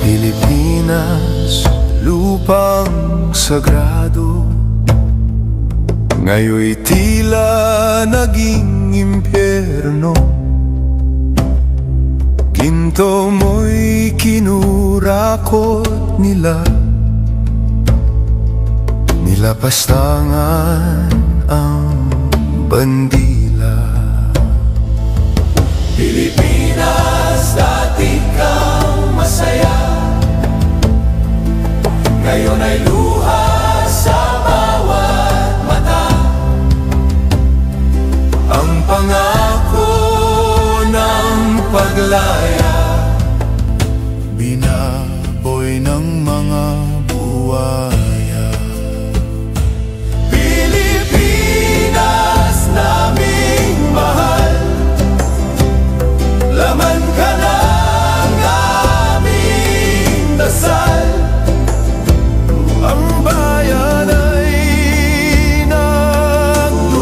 Pilipinas, lupang sagrado, ngayon'y tila naging impyerno. Ginto mo'y kinurakot nila, nilapastangan ang bandila. Pilipinas, dati kang masaya, ngayon ay luha sa bawat mata. Ang pangako ng paglaya, binaboy ng mga buwaya. Pilipinas, naming mahal, laman ka ng aming dasal. Ang bayan ay nagdurusa,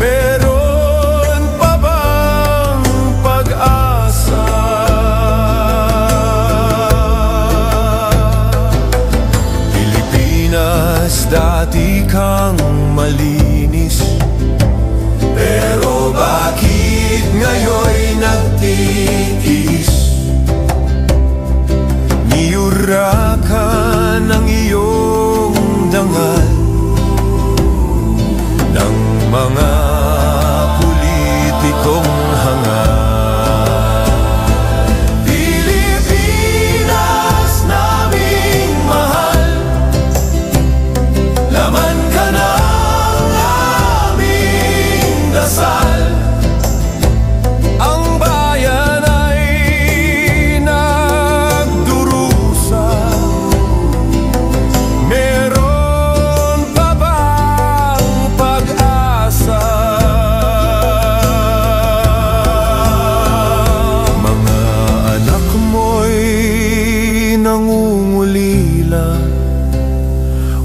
meron pa bang pag-asa? Pilipinas, dati kang malinis, Pero bakit ngayon'y nagtitiis? niyurakan ang iyong dangal ng mga politikong hangal. Pilipinas, naming mahal, laman ka ng aming dasal. Ang bayan ay nagdurusa, meron pa bang pag-asa? Mga anak mo'y nangungulila,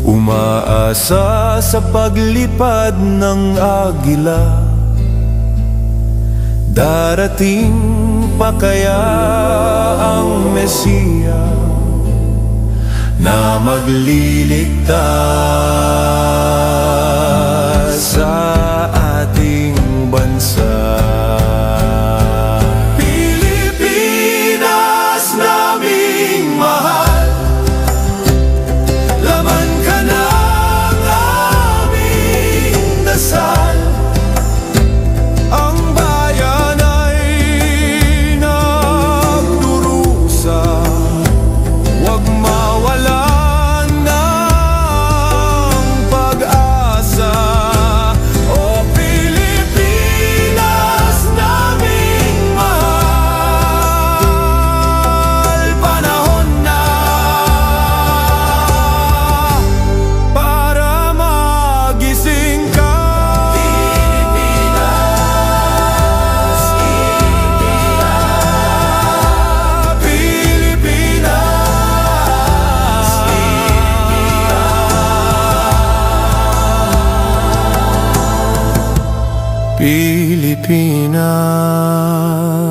umaasa sa paglipad ng agila. Darating pa kaya ang Mesiya na magliligtas sa ating bansa? Pilipinas, naming mahal, laman ka ng aming dasal. Ang bayan ay nagdurusa, huwag mawalan ng pag-asa. O Pilipinas, naming mahal, panahon na Para magising ka. Pilipinas.